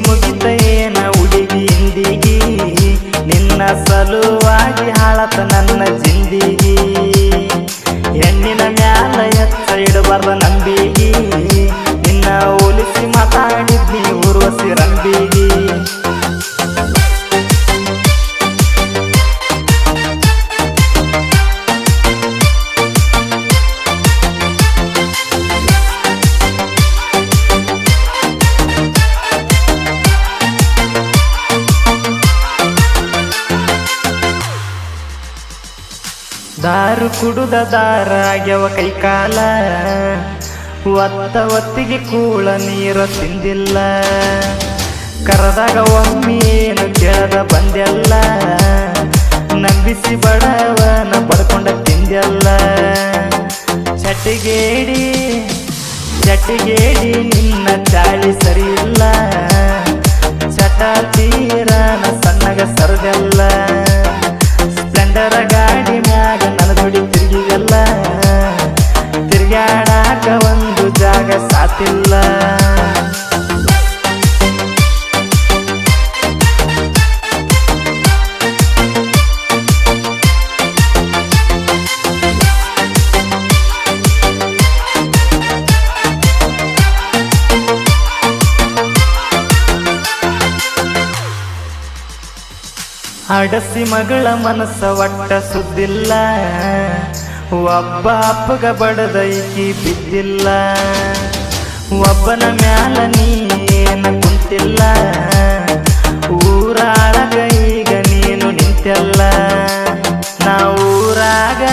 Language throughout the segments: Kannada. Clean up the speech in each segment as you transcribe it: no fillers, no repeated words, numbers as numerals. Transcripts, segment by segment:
ಮುಗಿತ ಏನ ಹುಡುಗಿ ಹಿಂದಿಗಿ ನಿನ್ನ ಸಲುವಾಗಿ ಹಾಳತ ನನ್ನ ಜಿಂದಿಗಿ ಹೆಣ್ಣಿನ ಮ್ಯಾಲ ಎತ್ತ ಇಡಬಾರ್ದ ನಂಬಿಗಿ ನಿನ್ನ ಹೋಲಿಸಿ ಮಾತಾಡಿದ್ನಿ ಊರ್ವಶಿ ರಂಬಿಗಿ ದಾರು ಕುಡುದ ದಾರ ಆಗ್ಯವ ಕೈಕಾಲ ಒತ್ತಿಗೆ ಕೂಳ ನೀರು ತಿಂದಿಲ್ಲ ಕರದಾಗ ಒಮ್ಮೇನು ಕೇಳದ ಬಂದೆಲ್ಲ ನಂಬಿಸಿ ಬಡವನ ಬಡ್ಕೊಂಡ ತಿಂದೆಲ್ಲ ಚಟಿಗೇಡಿ ನಿನ್ನ ಚಾಳಿ ಸರಿ ಇಲ್ಲ ಚಟ ತೀರನ ಸಣ್ಣಗ ಸರದೆಲ್ಲ ಸ್ಪ್ಲೆಂಡರ ಗಾಡಿ ಮ್ಯಾಗ ನನ್ನ ಜೋಡಿ ತಿರುಗಿವೆಲ್ಲ ತಿರ್ಗಾಡಾಕ ಒಂದು ಜಾಗ ಸಾತಿಲ್ಲ ಅಡಸಿ ಮಗಳ ಮನಸ್ಸ ಒಟ್ಟ ಸುದ್ದಿಲ್ಲ ಒಬ್ಬ ಅಪ್ಪಗ ಬಡದೈಕಿ ಬಿದ್ದಿಲ್ಲ ಒಬ್ಬನ ಮ್ಯಾಲ ನೀನ ಕುಂತಿಲ್ಲ ಊರಾಳಗ ಈಗ ನೀನು ನಿಂತೆಲ್ಲ ನಾವೂರಾಗ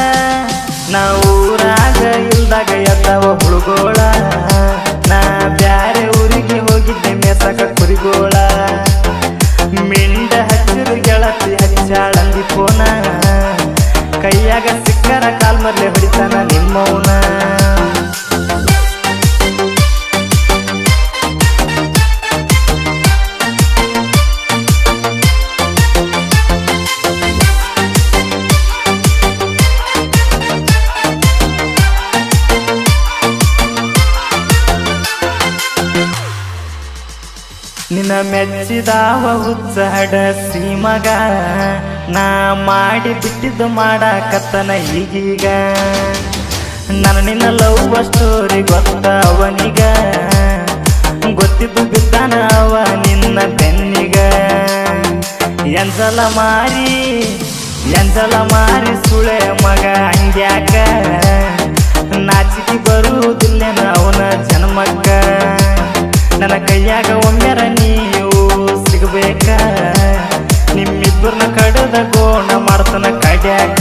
ಇಲ್ದಾಗ ಎದ್ದವ ಹುಡುಗೋಳ ನಾ ಬ್ಯಾರೆ ಊರಿಗೆ ಹೋಗಿದ್ದೆ ಮೇಸಕ ಕುರಿಗೋಳ ಮಿಂಡ ಹಚ್ಚಿರು ಗೆಳತಿ ಹಚ್ಚಾಳಂದಿ ಪೋನ ಕೈಯಾಗ ಸಿಕ್ಕರ ಕಾಲ್ಮರ್ಲೆ ಹೊಡಿತಾನ ನಿಮ್ಮವನ ನಿನ್ನ ಮೆಚ್ಚಿದಾವ ಹುಚ್ಚ ಹಡಸಿ ಮಗ ನಾ ಮಾಡಿ ಬಿಟ್ಟಿದ್ದು ಮಾಡಾಕತ್ತನ ಈಗೀಗ ನನ್ನ ನಿನ್ನ ಲವ್ ಸ್ಟೋರಿ ಗೊತ್ತ ಅವನಿಗ ಗೊತ್ತಿದ್ದು ಬಿದ್ದಾನ ಅವ ನಿನ್ನ ಬೆನ್ನಿಗ ಎಂಜಲ ಮಾರಿ ಸುಳೆ ಮಗ ಹಂಗ್ಯಾಕ ನಾಚಿಕೆ ಬರುವುದಿಲ್ಲೇನ ಅವನ ಜನ್ಮಕ್ಕ ನನ್ನ ಕೈಯಾಗ ಒಮ್ಮೆರ ನೀವು ಸಿಗಬೇಕ ನಿಮ್ಮಿಬ್ಬರನ್ನ ಕಡದ ಗೋಣ ಮಾಡ್ತಾನ ಕಡ್ಯಾಕ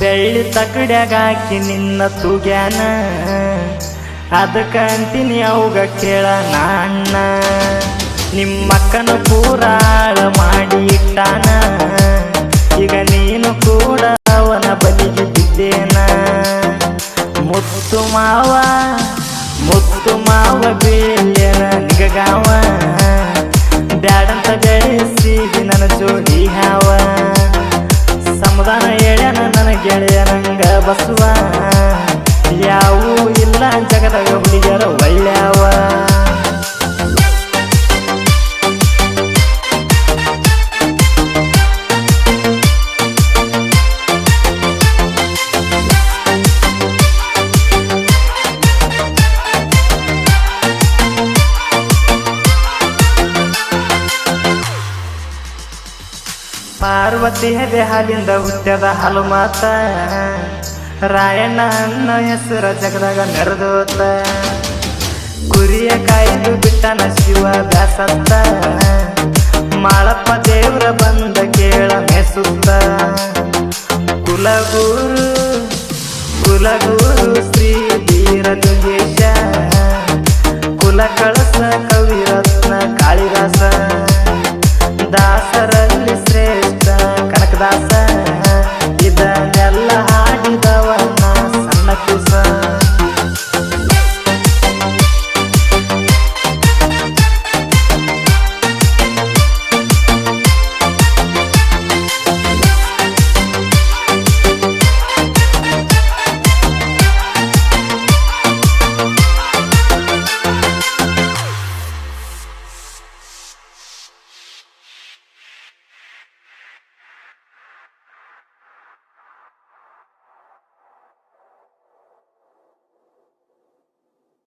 ಬೆಳ್ಳಿ ತಕಡ್ಯಾಗ ಹಾಕಿ ನಿನ್ನ ತೂಗ್ಯಾನ ಅದಕ್ಕ ಅಂತೀನಿ ಅವಾಗ ಕೇಳ ನಾಣ್ಣ ನಿಮ್ಮಕ್ಕನ ಪೂರಾಳ ಮಾಡಿ ಇಟ್ಟಾನ ಈಗ ನೀನು ಕೂಡ ಅವನ ಬಲಿಗೆ ಬಿದ್ದೇನ ಮುತ್ತು ಮಾವ ಬೀಳ್ಯನ ನಿಗಗಾವ ಬ್ಯಾಡಂತ ಗಳಿಸಿದಿ ನನ್ನ ಜೋಡಿ ಹಾವ ಸಮಾಧಾನ ಹೇಳ್ಯಾನ ನನ್ನ ಗೆಳೆಯನಂಗ ಬಸವ ಯಾವೂ ಇಲ್ಲ ಜಗದಾಗ ಹುಡುಗಿಯರ ಒಳ್ಳ್ಯಾವ ಪಾರ್ವತಿ ಹೆದೆ ಹಾಲಿಂದ ಹುಟ್ಟ್ಯದ ಹಾಲು ಮಾತ ರಾಯಣ್ಣ ಅನ್ನ ಹೆಸರ ಜಗದಾಗ ಮೆರೆದೋತ ಕುರಿಯ ಕಾಯ್ದು ಬಿಟ್ಟನ ಶಿವ ಬ್ಯಾಸತ್ತ ಮಾಳಪ್ಪ ದೇವ್ರ ಬಂದ ಕೇಳ ಮೆಸುತ್ತ ಕುಲಗುರು